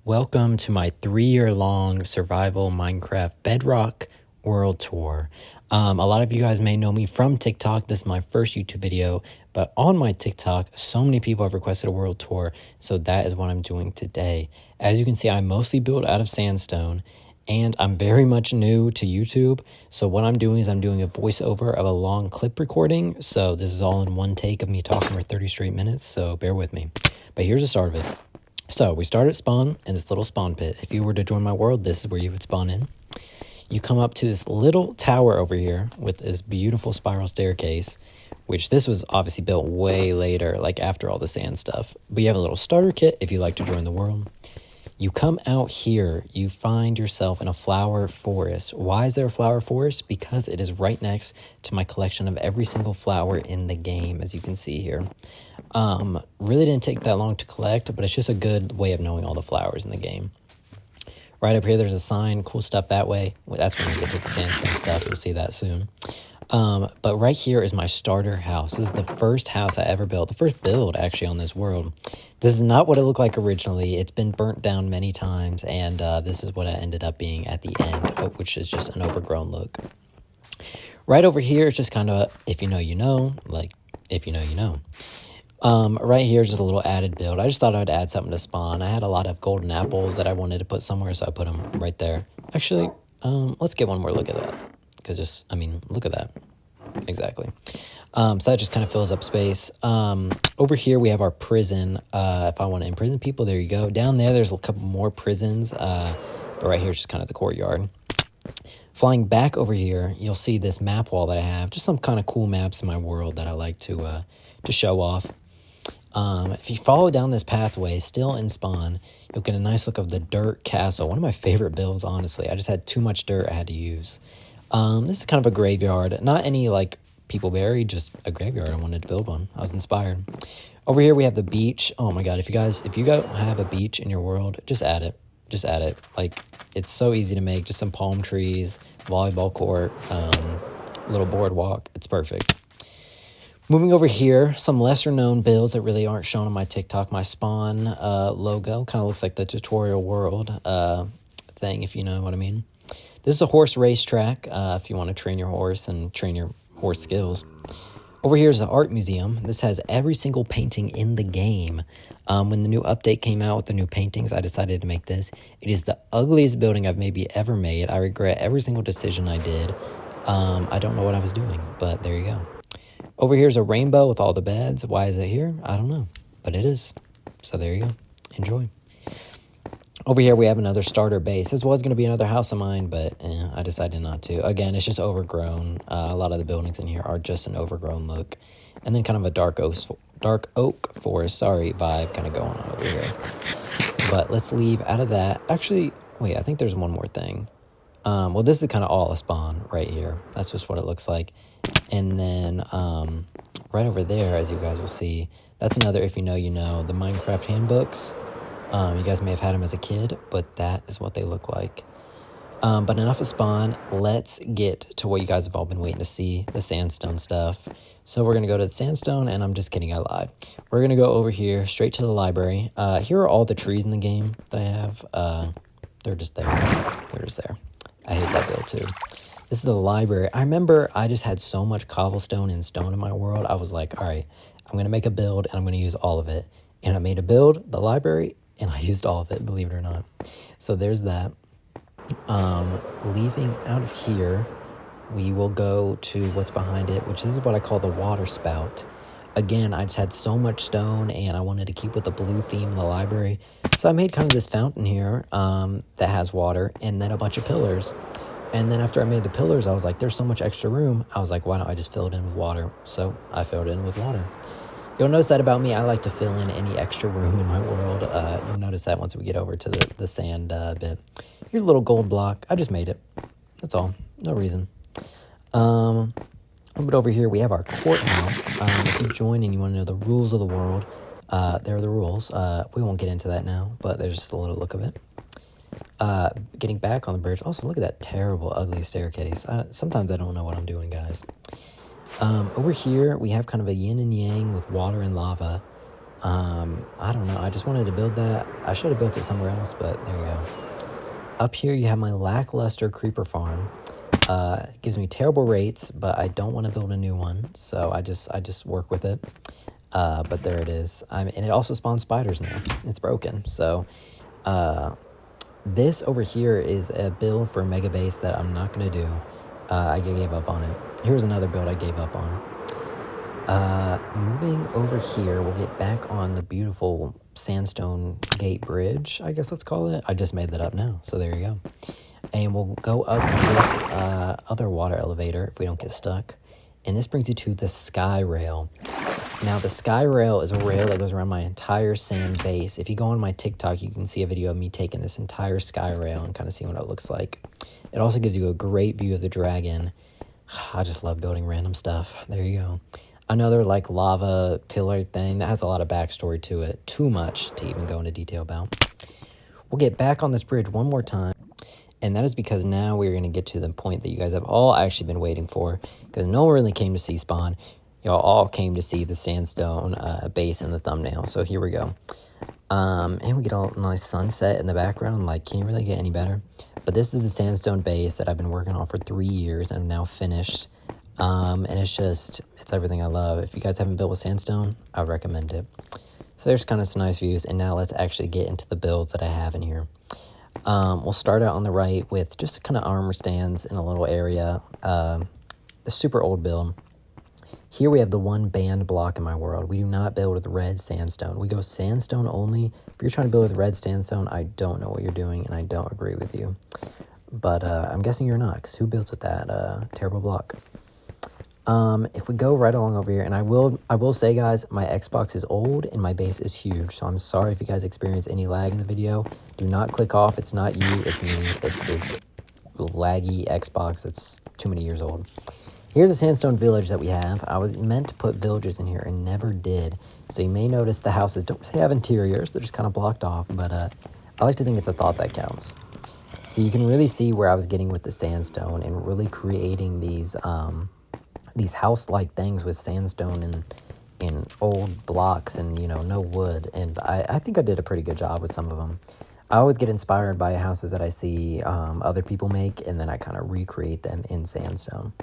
Welcome to my 3-year-long survival Minecraft Bedrock World Tour. A lot of you guys may know me from TikTok. This is my first YouTube video, but on my TikTok, so many people have requested a world tour, so that is what I'm doing today. As you can see, I'm mostly built out of sandstone, and I'm very much new to YouTube, so what I'm doing is I'm doing a voiceover of a long clip recording, so this is all in one take of me talking for 30 straight minutes, so bear with me. But here's the start of it. So we start at spawn in this little spawn pit. If you were to join my world, this is where you would spawn in. You come up to this little tower over here with this beautiful spiral staircase, which this was obviously built way later, like after all the sand stuff. But you have a little starter kit if you like to join the world. You come out here, you find yourself in a flower forest. Why is there a flower forest? Because it is right next to my collection of every single flower in the game, as you can see here. Really didn't take that long to collect, but it's just a good way of knowing all the flowers in the game. Right up here, there's a sign, cool stuff that way. Well, that's when we get to the sandstone stuff, you'll see that soon. But right here is my starter house. This is the first house I ever built, the first build actually on this world. This is not what it looked like originally. It's been burnt down many times, and this is what it ended up being at the end, which is just an overgrown look. Right over here, it's just kind of, if you know, you know, like, if you know, you know. Right here is just a little added build. I just thought I'd add something to spawn. I had a lot of golden apples that I wanted to put somewhere, so I put them right there. Actually, let's get one more look at that. Because look at that. Exactly. So that just kind of fills up space. Over here, we have our prison. If I want to imprison people, there you go. Down there, there's a couple more prisons. But right here is just kind of the courtyard. Flying back over here, you'll see this map wall that I have. Just some kind of cool maps in my world that I like to show off. If you follow down this pathway, still in spawn, you'll get a nice look of the dirt castle. One of my favorite builds, honestly. I just had too much dirt I had to use. This is kind of a graveyard. Not any, like, people buried, just a graveyard. I wanted to build one. I was inspired. Over here, we have the beach. Oh, my God. If you guys have a beach in your world, just add it. Just add it. Like, it's so easy to make. Just some palm trees, volleyball court, little boardwalk. It's perfect. Moving over here, some lesser-known builds that really aren't shown on my TikTok. My spawn logo kind of looks like the tutorial world thing, if you know what I mean. This is a horse racetrack if you want to train your horse and train your horse skills. Over here is the art museum. This has every single painting in the game. When the new update came out with the new paintings, I decided to make this. It is the ugliest building I've maybe ever made. I regret every single decision I did. I don't know what I was doing, but there you go. Over here is a rainbow with all the beds. Why is it here? I don't know, but it is. So there you go. Enjoy. Over here, we have another starter base. This was going to be another house of mine, but I decided not to. Again, it's just overgrown. A lot of the buildings in here are just an overgrown look. And then kind of a dark oak forest, vibe kind of going on over here. But let's leave out of that. Actually, wait, I think there's one more thing. Well, this is kind of all a spawn right here. That's just what it looks like. And then right over there, as you guys will see, that's another, if you know, you know, the Minecraft handbooks. You guys may have had them as a kid, but that is what they look like. But enough of spawn. Let's get to what you guys have all been waiting to see, the sandstone stuff. So we're going to go to the sandstone, and I'm just kidding, I lied. We're going to go over here, straight to the library. Here are all the trees in the game that I have. They're just there. They're just there. I hate that build too. This is the library. I remember I just had so much cobblestone and stone in my world. I was like, all right, I'm going to make a build, and I'm going to use all of it. And I made a build, the library, and I used all of it, believe it or not. So there's that. Leaving out of here, we will go to what's behind it, which is what I call the water spout. Again, I just had so much stone, and I wanted to keep with the blue theme in the library. So I made kind of this fountain here that has water, and then a bunch of pillars. And then after I made the pillars, I was like, there's so much extra room. I was like, why don't I just fill it in with water? So I filled it in with water. You'll notice that about me. I like to fill in any extra room in my world. You'll notice that once we get over to the sand bit. Here's a little gold block. I just made it. That's all. No reason. But over here, we have our courthouse. If you join and you want to know the rules of the world, there are the rules. We won't get into that now, but there's just a little look of it. Getting back on the bridge. Also, look at that terrible, ugly staircase. Sometimes I don't know what I'm doing, guys. Over here, we have kind of a yin and yang with water and lava. I don't know. I just wanted to build that. I should have built it somewhere else, but there you go. Up here, you have my lackluster creeper farm. It gives me terrible rates, but I don't want to build a new one, so I just work with it. But there it is. And it also spawns spiders now. It's broken. So this over here is a build for Mega Base that I'm not going to do. I gave up on it. Here's another build I gave up on. Moving over here, we'll get back on the beautiful Sandstone Gate Bridge, I guess let's call it. I just made that up now, so there you go. And we'll go up this other water elevator if we don't get stuck. And this brings you to the Sky Rail. Now, the Sky Rail is a rail that goes around my entire sand base. If you go on my TikTok, you can see a video of me taking this entire Sky Rail and kind of see what it looks like. It also gives you a great view of the dragon. I just love building random stuff. There you go. Another like lava pillar thing that has a lot of backstory to it. Too much to even go into detail about. We'll get back on this bridge one more time. And that is because now we're going to get to the point that you guys have all actually been waiting for. Because no one really came to see Spawn. Y'all all came to see the Sandstone base in the thumbnail. So here we go. And we get a nice sunset in the background. Like, can you really get any better? But this is the Sandstone base that I've been working on for 3 years and I'm now finished. And it's everything I love. If you guys haven't built with sandstone, I would recommend it. So there's kind of some nice views. And now let's actually get into the builds that I have in here. We'll start out on the right with just kind of armor stands in a little area. The super old build. Here we have the one banned block in my world. We do not build with red sandstone. We go sandstone only. If you're trying to build with red sandstone, I don't know what you're doing, and I don't agree with you. But I'm guessing you're not, because who built with that terrible block? If we go right along over here, and I will say, guys, my Xbox is old and my base is huge, so I'm sorry if you guys experience any lag in the video. Do not click off. It's not you, it's me. It's this laggy Xbox that's too many years old. Here's a sandstone village that we have. I was meant to put villagers in here and never did. So you may notice the houses don't have interiors. They're just kind of blocked off, but I like to think it's a thought that counts. So you can really see where I was getting with the sandstone and really creating these house-like things with sandstone and old blocks and, you know, no wood. And I think I did a pretty good job with some of them. I always get inspired by houses that I see other people make, and then I kind of recreate them in sandstone.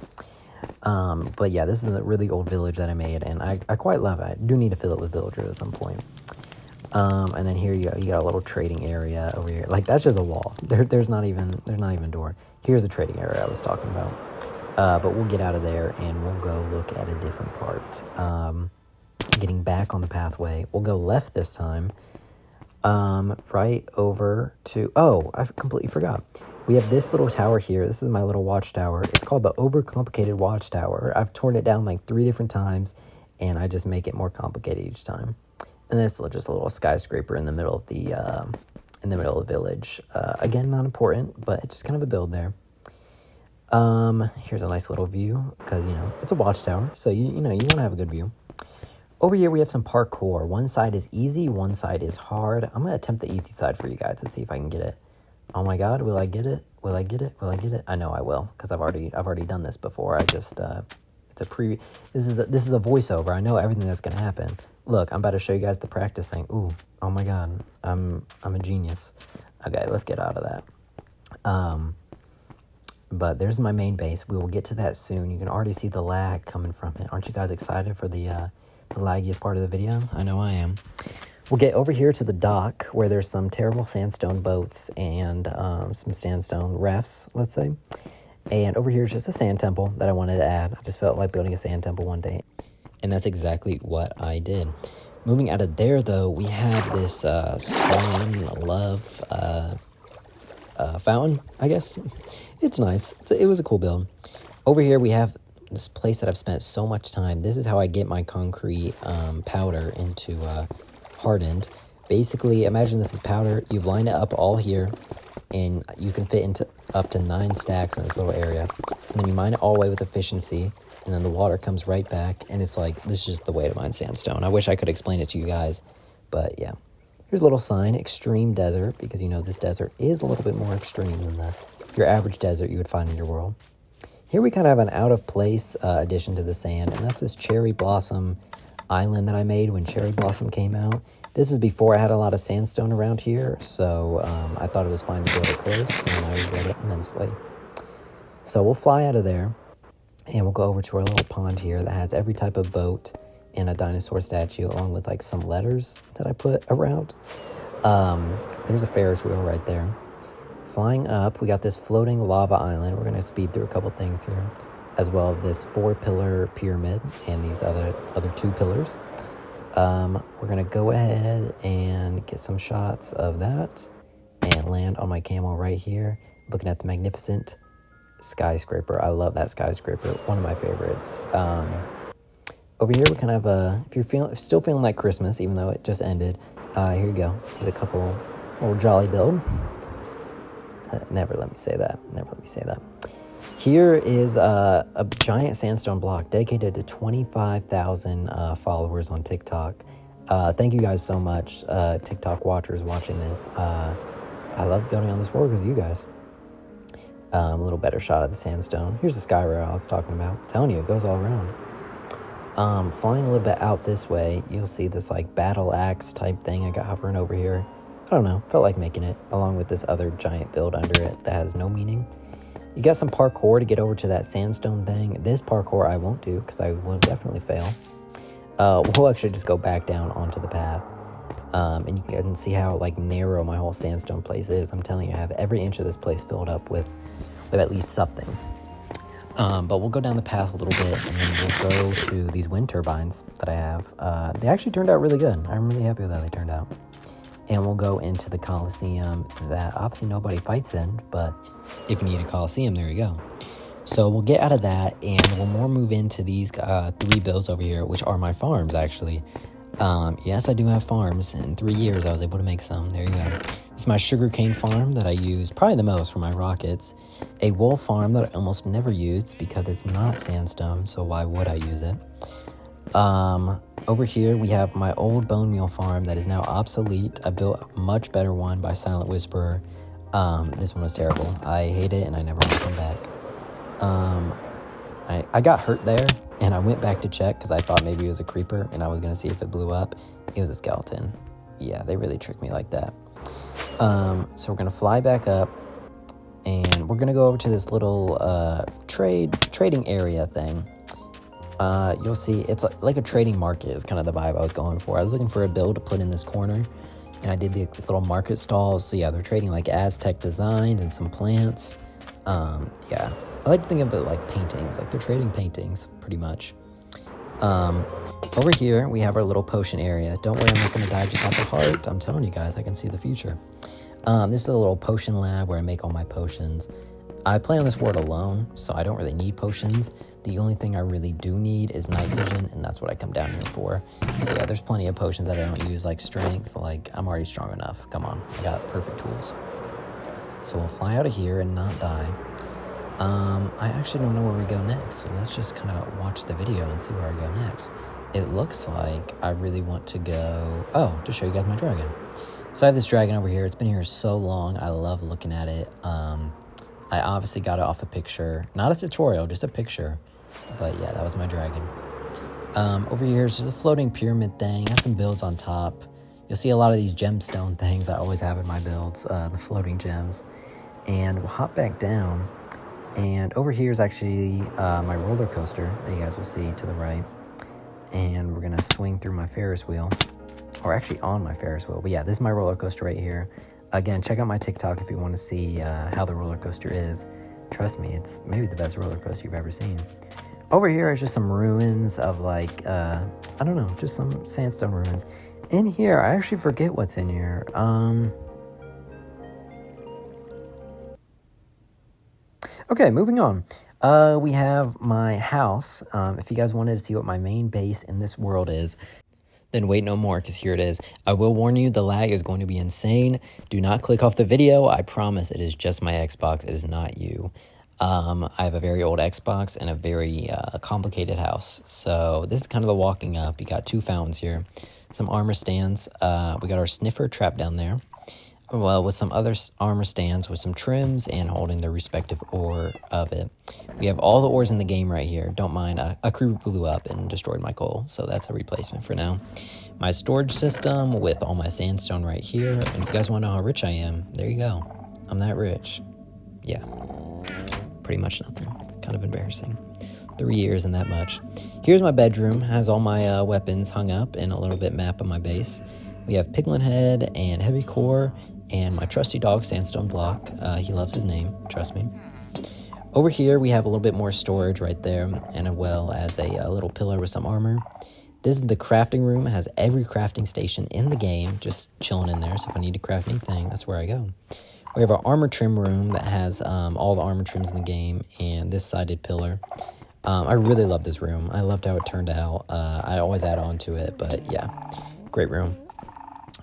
But yeah, this is a really old village that I made, and I quite love it. I do need to fill it with villagers at some point. And then here you go. You got a little trading area over here. Like, that's just a wall. There's not even a door. Here's the trading area I was talking about. But we'll get out of there and we'll go look at a different part. Getting back on the pathway. We'll go left this time. Right over to... Oh, I completely forgot. We have this little tower here. This is my little watchtower. It's called the Overcomplicated Watchtower. I've torn it down like 3 different times, and I just make it more complicated each time. And this is just a little skyscraper in the middle of the village. Again, not important, but it's just kind of a build there. Here's a nice little view because, you know, it's a watchtower, so you want to have a good view. Over here we have some parkour. One side is easy, one side is hard. I'm gonna attempt the easy side for you guys. Let's see if I can get it. Oh my god, will I get it? Will I get it? Will I get it? I know I will, because I've already done this before. This is a voiceover. I know everything that's gonna happen. Look, I'm about to show you guys the practice thing. Ooh, oh my god, I'm a genius. Okay, let's get out of that. But there's my main base. We will get to that soon. You can already see the lag coming from it. Aren't you guys excited for the laggiest part of the video? I know I am. We'll get over here to the dock where there's some terrible sandstone boats and some sandstone rafts, let's say. And over here is just a sand temple that I wanted to add. I just felt like building a sand temple one day. And that's exactly what I did. Moving out of there, though, we have this swan love fountain, I guess. It's nice. It was a cool build. Over here, we have this place that I've spent so much time. This is how I get my concrete powder into hardened. Basically, imagine this is powder. You line it up all here, and you can fit into up to 9 stacks in this little area. And then you mine it all the way with efficiency, and then the water comes right back. And it's like, this is just the way to mine sandstone. I wish I could explain it to you guys, but yeah. Here's a little sign, extreme desert, because you know this desert is a little bit more extreme than your average desert you would find in your world. Here we kind of have an out-of-place addition to the sand, and that's this cherry blossom island that I made when Cherry Blossom came out. This is before I had a lot of sandstone around here, so I thought it was fine to build it close, and I regret it immensely. So we'll fly out of there, and we'll go over to our little pond here that has every type of boat and a dinosaur statue, along with like some letters that I put around. There's a Ferris wheel right there. Flying up, we got this floating lava island. We're going to speed through a couple things here, as well as this 4-pillar pyramid and these other 2 pillars. We're going to go ahead and get some shots of that and land on my camel right here, looking at the magnificent skyscraper. I love that skyscraper, one of my favorites. Over here, we kind of if you're still feeling like Christmas, even though it just ended, here you go. There's a couple little jolly build. Never let me say that. Never let me say that. Here is a giant sandstone block dedicated to 25,000 followers on TikTok. Thank you guys so much, TikTok watchers watching this. I love building on this world because of you guys. A little better shot of the sandstone. Here's the sky rail I was talking about. I'm telling you, it goes all around. Flying a little bit out this way, you'll see this like battle axe type thing I got hovering over here. I don't know, felt like making it, along with this other giant build under it that has no meaning. You got some parkour to get over to that sandstone thing. This parkour I won't do because I will definitely fail. We'll actually just go back down onto the path. And you can see how like narrow my whole sandstone place is. I'm telling you, I have every inch of this place filled up with at least something. But we'll go down the path a little bit, and then we'll go to these wind turbines that I have. They actually turned out really good. I'm really happy with how they turned out. And we'll go into the Coliseum that obviously nobody fights in, but if you need a Coliseum, there you go. So we'll get out of that, and we'll more move into these 3 builds over here, which are my farms, actually. Yes, I do have farms. In 3 years, I was able to make some. There you go. This is my sugarcane farm that I use probably the most for my rockets. A wool farm that I almost never use because it's not sandstone, so why would I use it? Over here, we have my old bone meal farm that is now obsolete. I built a much better one by Silent Whisperer. This one was terrible. I hate it, and I never want to come back. I got hurt there, and I went back to check because I thought maybe it was a creeper, and I was going to see if it blew up. It was a skeleton. Yeah, they really tricked me like that. So we're going to fly back up, and we're going to go over to this little trading area thing. You'll see it's like a trading market is kind of the vibe I was going for. I was looking for a build to put in this corner, and I did these little market stalls. So yeah, they're trading like Aztec designs and some plants. Yeah, I like to think of it like paintings, like they're trading paintings pretty much. Over here we have our little potion area. Don't worry, I'm not going to die just off the heart. I'm telling you guys, I can see the future. This is a little potion lab where I make all my potions. I play on this world alone, so I don't really need potions. The only thing I really do need is night vision, and that's what I come down here for. So yeah, there's plenty of potions that I don't use, like strength. Like, I'm already strong enough. Come on, I got perfect tools. So we'll fly out of here and not die. I actually don't know where we go next, so let's just kind of watch the video and see where I go next. It looks like I really want to go... Oh, to show you guys my dragon. So I have this dragon over here. It's been here so long. I love looking at it. I obviously got it off a picture. Not a tutorial, just a picture. But yeah, that was my dragon. Over here is just a floating pyramid thing. Has some builds on top. You'll see a lot of these gemstone things I always have in my builds, the floating gems. And we'll hop back down. And over here is actually my roller coaster that you guys will see to the right. And we're going to swing through my Ferris wheel. Or actually on my Ferris wheel. But yeah, this is my roller coaster right here. Again, check out my TikTok if you want to see how the roller coaster is. Trust me, it's maybe the best roller coaster you've ever seen. Over here is just some ruins of like, I don't know, just some sandstone ruins. In here, I actually forget what's in here. Okay, moving on. We have my house. If you guys wanted to see what my main base in this world is, then wait no more, because here it is. I will warn you, the lag is going to be insane. Do not click off the video. I promise it is just my Xbox. It is not you. I have a very old Xbox and a very complicated house. So this is kind of the walking up. You got 2 fountains here, some armor stands. We got our sniffer trap down there. well, with some other armor stands with some trims and holding the respective ore of it. We have all the ores in the game right here. Don't mind, a crew blew up and destroyed my coal, so that's a replacement for now. My storage system with all my sandstone right here. And if you guys want to know how rich I am, there you go. I'm that rich. Yeah, pretty much nothing. Kind of embarrassing. 3 years and that much. Here's my bedroom. Has all my weapons hung up and a little bit map of my base. We have Piglin Head and Heavy Core and my trusty dog, Sandstone Block. He loves his name, trust me. Over here, we have a little bit more storage right there, and as well as a little pillar with some armor. This is the crafting room. It has every crafting station in the game, just chilling in there. So if I need to craft anything, that's where I go. We have our armor trim room that has all the armor trims in the game, and this sided pillar. I really love this room. I loved how it turned out. I always add on to it, but yeah, great room.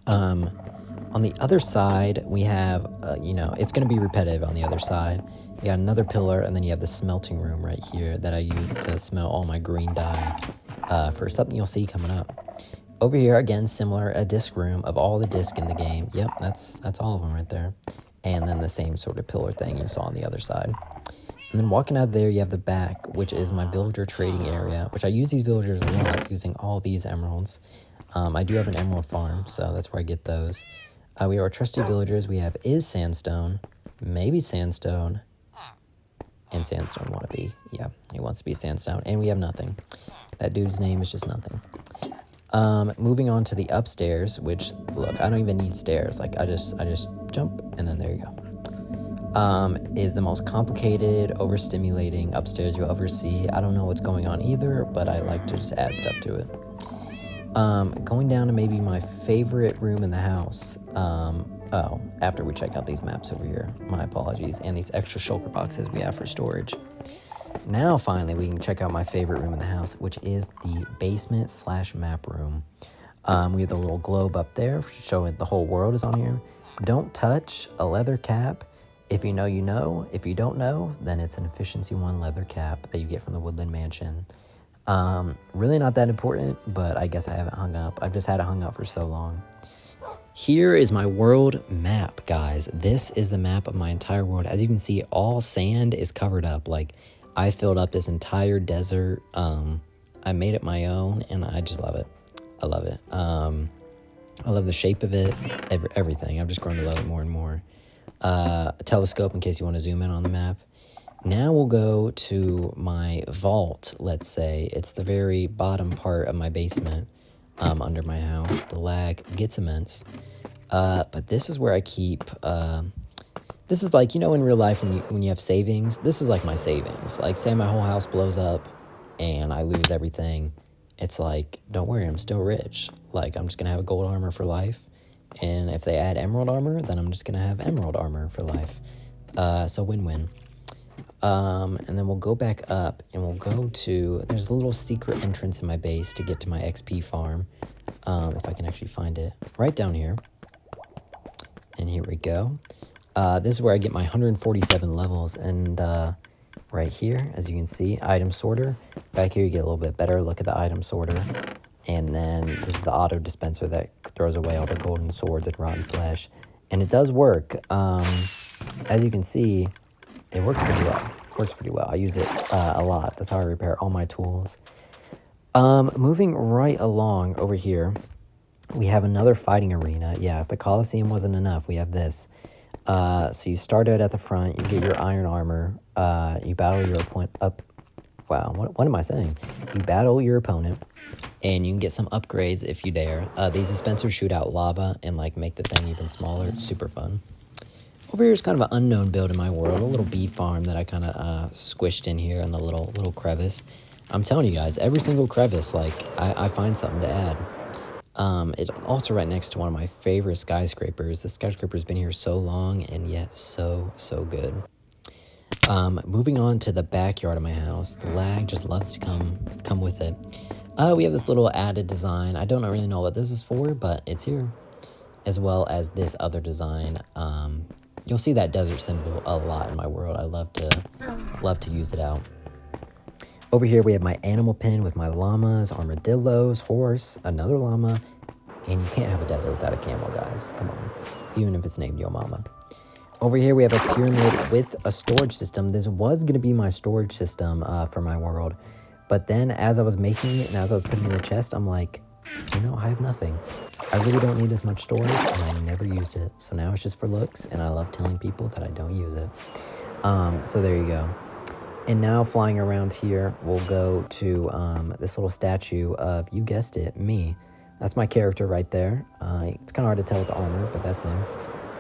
On the other side, we have, it's going to be repetitive on the other side. You got another pillar, and then you have the smelting room right here that I use to smelt all my green dye for something you'll see coming up. Over here, again, similar, a disc room of all the discs in the game. Yep, that's all of them right there. And then the same sort of pillar thing you saw on the other side. And then walking out there, you have the back, which is my villager trading area, which I use these villagers a lot, using all these emeralds. I do have an emerald farm, so that's where I get those. We have our trusty villagers. We have Sandstone, maybe Sandstone, and Sandstone wannabe. Yeah, he wants to be Sandstone. And we have nothing. That dude's name is just nothing. Moving on to the upstairs, which, look, I don't even need stairs. Like, I just jump, and then there you go. Is the most complicated, overstimulating upstairs you'll ever see. I don't know what's going on either, but I like to just add stuff to it. Going down to maybe my favorite room in the house. After we check out these maps over here, my apologies, and these extra shulker boxes we have for storage. Now, finally, we can check out my favorite room in the house, which is the basement/map room. We have the little globe up there showing the whole world is on here. Don't touch a leather cap. If you know, you know. If you don't know, then it's an Efficiency 1 leather cap that you get from the Woodland Mansion. Really not that important, but I guess I haven't hung up. I've just had it hung up for so long. Here is my world map, guys. This is the map of my entire world. As you can see, all sand is covered up. Like, I filled up this entire desert. I made it my own, and I just love it. I love it. I love the shape of it, everything. I've just grown to love it more and more. A telescope in case you want to zoom in on the map. Now we'll go to my vault, let's say. It's the very bottom part of my basement, under my house. The lag gets immense. But this is where I keep... this is like, in real life when you have savings, this is like my savings. Like, say my whole house blows up and I lose everything. It's like, don't worry, I'm still rich. Like, I'm just going to have a gold armor for life. And if they add emerald armor, then I'm just going to have emerald armor for life. So win-win. And then we'll go back up and we'll go to... There's a little secret entrance in my base to get to my XP farm. If I can actually find it. Right down here. And here we go. This is where I get my 147 levels. And right here, as you can see, item sorter. Back here you get a little bit better look at the item sorter. And then this is the auto dispenser that throws away all the golden swords and rotten flesh. And it does work. As you can see, it works pretty well. I use it a lot. That's how I repair all my tools. Moving right along over here, we have another fighting arena. Yeah, if the Colosseum wasn't enough, we have this. So you start out at the front, you get your iron armor, you battle your opponent up. Wow, what am I saying? You battle your opponent, and you can get some upgrades if you dare. These dispensers shoot out lava and make the thing even smaller. It's super fun. Over here is kind of an unknown build in my world, a little bee farm that I kind of squished in here in the little crevice. I'm telling you guys, every single crevice, I find something to add. It's also right next to one of my favorite skyscrapers. The skyscraper's been here so long, and yet so good. Moving on to the backyard of my house. The lag just loves to come with it. We have this little added design. I don't really know what this is for, but it's here. As well as this other design. You'll see that desert symbol a lot in my world. I love to use it out. Over here we have my animal pen with my llamas, armadillos, horse, another llama, And you can't have a desert without a camel, guys. Come on. Even if it's named Yo Mama. Over here, we have a pyramid with a storage system. This was going to be my storage system for my world. But then as I was making it and as I was putting it in the chest, I'm like, you know, I have nothing. I really don't need this much storage, and I never used it. So now it's just for looks, and I love telling people that I don't use it. So there you go. And now flying around here, we'll go to this little statue of, you guessed it, me. That's my character right there. It's kind of hard to tell with the armor, but that's him.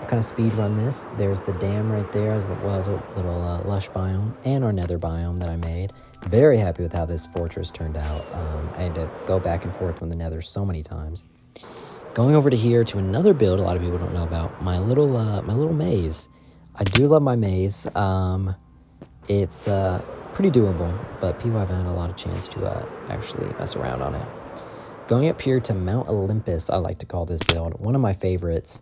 I'll kind of speed run this. There's the dam right there, as well as a little lush biome and our nether biome that I made. Very happy with how this fortress turned out. I had to go back and forth with the nether so many times. Going over to here to another build a lot of people don't know about, my little maze. I do love my maze. It's pretty doable, but people haven't had a lot of chance to actually mess around on it. Going up here to Mount Olympus, I like to call this build. One of my favorites.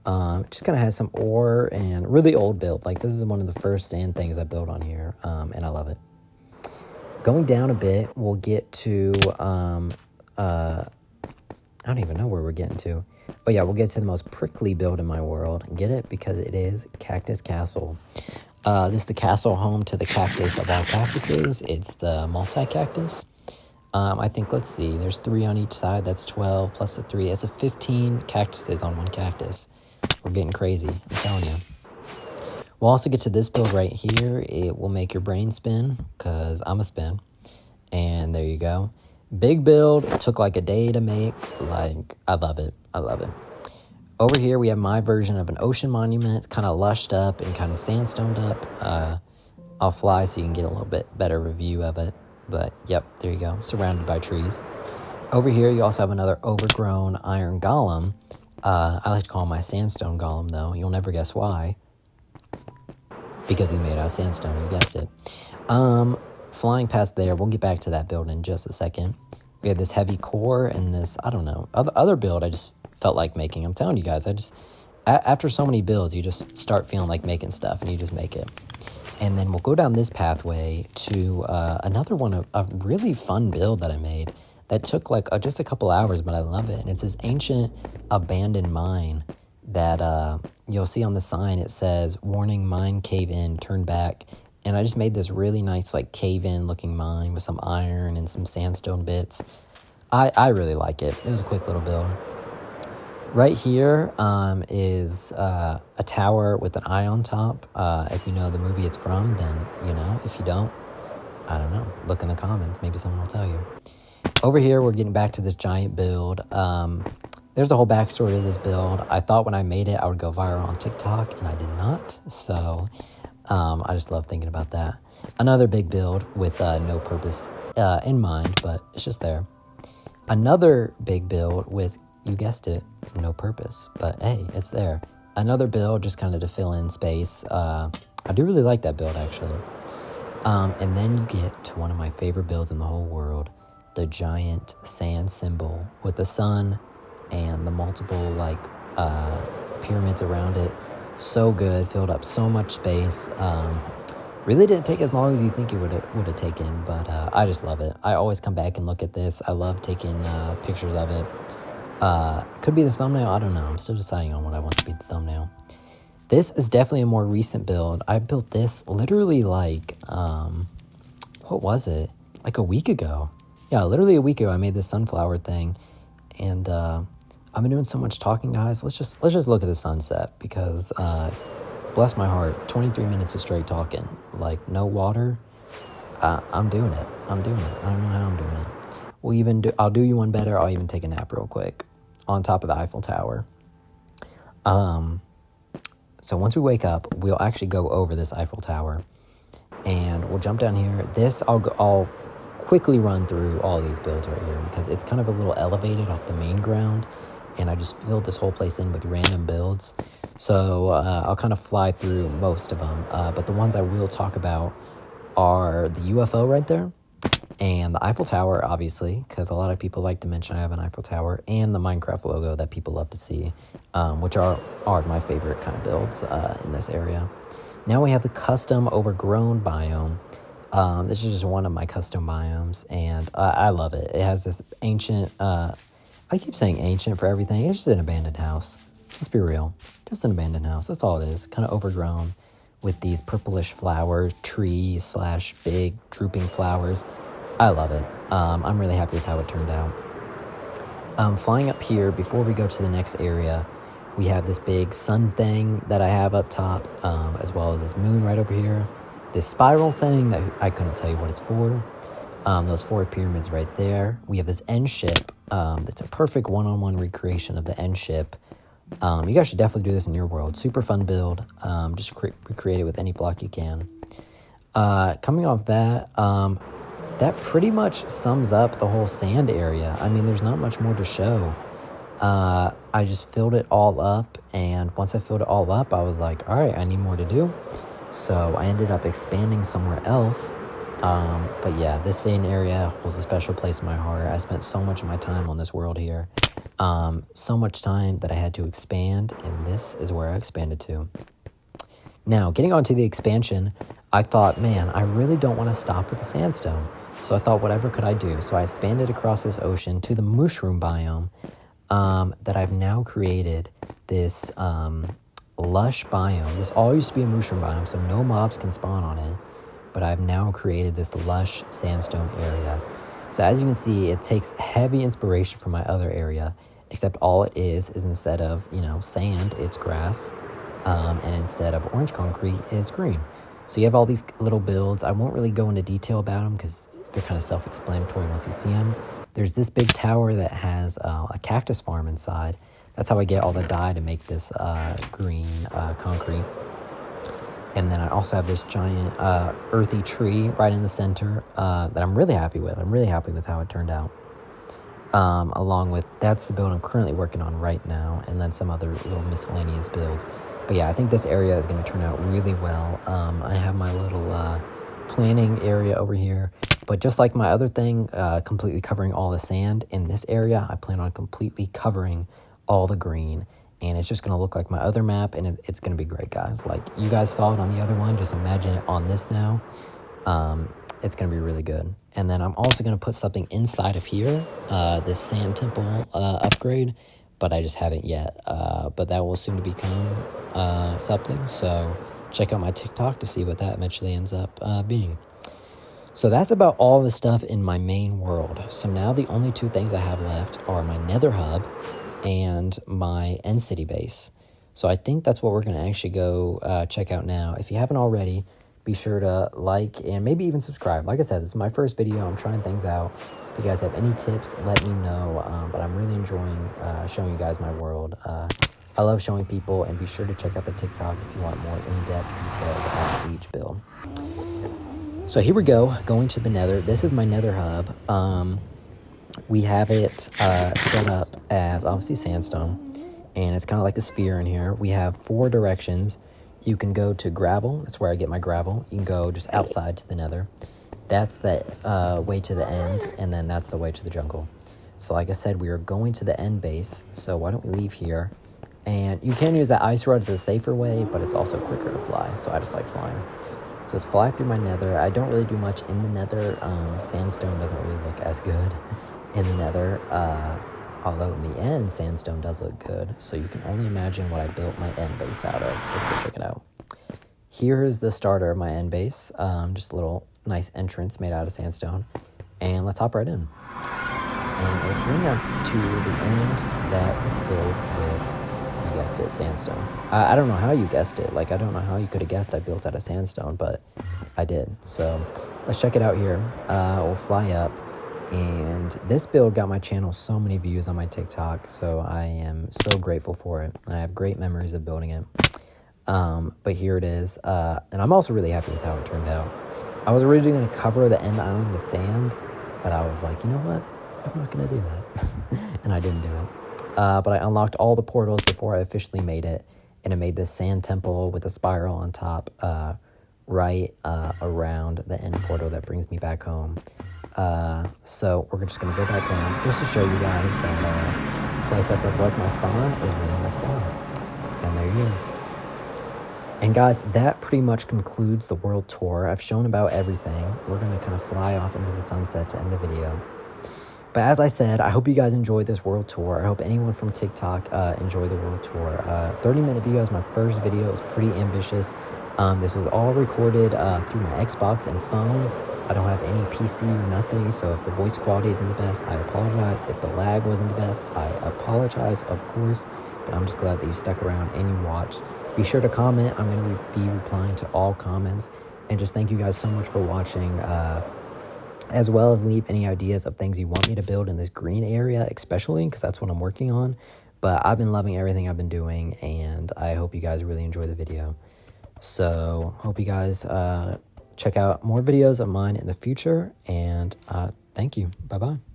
Just kind of has some ore and really old build. Like, this is one of the first sand things I built on here, and I love it. Going down a bit, we'll get to, I don't even know where we're getting to. But yeah, we'll get to the most prickly build in my world. Get it? Because it is Cactus Castle. This is the castle home to the cactus of all cactuses. It's the multi-cactus. I think, let's see, there's 3 on each side. That's 12 plus the 3. It's a 15 cactuses on one cactus. We're getting crazy, I'm telling you. We'll also get to this build right here. It will make your brain spin, because I'm a spin. And there you go. Big build. It took like a day to make. Like, I love it. I love it. Over here, we have my version of an ocean monument, kind of lushed up and kind of sandstoned up. I'll fly so you can get a little bit better review of it. But, yep, there you go. Surrounded by trees. Over here, you also have another overgrown iron golem. I like to call him my sandstone golem, though. You'll never guess why. Because he's made out of sandstone, you guessed it. Flying past there, we'll get back to that build in just a second. We have this heavy core and this, I don't know, other build I just felt like making. I'm telling you guys, after so many builds, you just start feeling like making stuff, and you just make it. And then we'll go down this pathway to another one, a really fun build that I made that took like just a couple hours, but I love it. And it's this ancient abandoned mine that you'll see on the sign. It says, warning, mine cave in, turn back. And I just made this really nice like cave-in looking mine with some iron and some sandstone bits. I really like it. It was a quick little build. Right here is a tower with an eye on top. If you know the movie it's from, then you know. If you don't, I don't know. Look in the comments. Maybe someone will tell you. Over here, we're getting back to this giant build. There's a whole backstory to this build. I thought when I made it, I would go viral on TikTok, and I did not. So I just love thinking about that. Another big build with no purpose in mind, but it's just there. Another big build with, you guessed it, no purpose, but hey, it's there. Another build just kind of to fill in space. I do really like that build, actually. And then you get to one of my favorite builds in the whole world, the giant sand symbol with the sun and the multiple like pyramids around it. So good, filled up so much space. Really didn't take as long as you think it would have taken, but I just love it. I always come back and look at this. I love taking pictures of it. Could be the thumbnail, I don't know. I'm still deciding on what I want to be the thumbnail. This is definitely a more recent build. I built this literally like, what was it? Like a week ago. Yeah, literally a week ago I made this sunflower thing. And I've been doing so much talking, guys. Let's just look at the sunset, because bless my heart, 23 minutes of straight talking, like no water. I'm doing it. I don't know how I'm doing it. I'll do you one better. I'll even take a nap real quick on top of the Eiffel Tower. So once we wake up, we'll actually go over this Eiffel Tower, and we'll jump down here. I'll quickly run through all these builds right here, because it's kind of a little elevated off the main ground, and I just filled this whole place in with random builds. So I'll kind of fly through most of them, but the ones I will talk about are the UFO right there, and the Eiffel Tower, obviously, because a lot of people like to mention I have an Eiffel Tower, and the Minecraft logo that people love to see, which are my favorite kind of builds in this area. Now we have the custom overgrown biome. This is just one of my custom biomes, and I love it. It has this ancient I keep saying ancient for everything. It's just an abandoned house. Let's be real. Just an abandoned house. That's all it is. Kind of overgrown with these purplish flowers, trees slash big drooping flowers. I love it. I'm really happy with how it turned out. Flying up here, before we go to the next area, we have this big sun thing that I have up top, as well as this moon right over here. This spiral thing that I couldn't tell you what it's for. Those 4 pyramids right there. We have this end ship. That's a perfect one-on-one recreation of the end ship. You guys should definitely do this in your world. Super fun build. Just recreate it with any block you can. Coming off that, that pretty much sums up the whole sand area. I mean, there's not much more to show. I just filled it all up, and once I filled it all up, I was like, all right, I need more to do. So I ended up expanding somewhere else. But yeah, this sand area holds a special place in my heart. I spent so much of my time on this world here. So much time that I had to expand, and this is where I expanded to. Now, getting on to the expansion, I thought, man, I really don't want to stop with the sandstone. So I thought, whatever could I do? So I expanded across this ocean to the mushroom biome, that I've now created this lush biome. This all used to be a mushroom biome, so no mobs can spawn on it. But I've now created this lush sandstone area. So as you can see, it takes heavy inspiration from my other area, except all it is instead of, sand, it's grass. And instead of orange concrete, it's green. So you have all these little builds. I won't really go into detail about them because they're kind of self-explanatory once you see them. There's this big tower that has a cactus farm inside. That's how I get all the dye to make this green concrete. And then I also have this giant earthy tree right in the center that I'm really happy with. I'm really happy with how it turned out. Along with, that's the build I'm currently working on right now, and then some other little miscellaneous builds. But yeah, I think this area is going to turn out really well. I have my little planning area over here. But just like my other thing, completely covering all the sand, in this area, I plan on completely covering all the green. And it's just going to look like my other map, and it's going to be great, guys. Like, you guys saw it on the other one. Just imagine it on this now. It's going to be really good. And then I'm also going to put something inside of here, this sand temple upgrade, but I just haven't yet. But that will soon to become something. So check out my TikTok to see what that eventually ends up being. So that's about all the stuff in my main world. So now the only 2 things I have left are my nether hub and my end city base. So I think that's what we're going to actually go check out now. If you haven't already, be sure to like and maybe even subscribe. Like I said, this is my first video. I'm trying things out. If you guys have any tips, let me know. But I'm really enjoying showing you guys my world. I love showing people, and be sure to check out the TikTok if you want more in-depth details on each build. So here we go, going to the nether. This is my nether hub. We have it set up as obviously sandstone, and it's kind of like a sphere in here. We have 4 directions. You can go to gravel. That's where I get my gravel. You can go just outside to the nether. That's the way to the end, and then that's the way to the jungle. So like I said, we are going to the end base, so why don't we leave here? And you can use that ice road as a safer way, but it's also quicker to fly, so I just like flying. So let's fly through my nether. I don't really do much in the nether. Sandstone doesn't really look as good in the nether, although in the end, sandstone does look good. So you can only imagine what I built my end base out of. Let's go check it out. Here is the starter of my end base. Just a little nice entrance made out of sandstone. And let's hop right in. And it'll bring us to the end that is filled with, you guessed it, sandstone. I don't know how you guessed it. Like, I don't know how you could have guessed I built out of sandstone, but I did. So let's check it out here. We'll fly up. And this build got my channel so many views on my TikTok, so I am so grateful for it. And I have great memories of building it. But here it is. And I'm also really happy with how it turned out. I was originally going to cover the end island with sand, but I was like, you know what? I'm not going to do that. And I didn't do it. But I unlocked all the portals before I officially made it. And it made this sand temple with a spiral on top right around the end portal that brings me back home. So we're just going to go back home just to show you guys that the place I said was my spawn is really my spawn. And there you go. And guys, that pretty much concludes the world tour. I've shown about everything. We're going to kind of fly off into the sunset to end the video. But as I said, I hope you guys enjoyed this world tour. I hope anyone from TikTok enjoyed the world tour. 30-minute video is my first video. It's pretty ambitious. This was all recorded through my Xbox and phone. I don't have any PC or nothing, so if the voice quality isn't the best, I apologize. If the lag wasn't the best, I apologize, of course. But I'm just glad that you stuck around and you watched. Be sure to comment. I'm going to be replying to all comments. And just thank you guys so much for watching. As well as leave any ideas of things you want me to build in this green area, especially because that's what I'm working on. But I've been loving everything I've been doing, and I hope you guys really enjoy the video. So hope you guys check out more videos of mine in the future, and thank you. Bye-bye.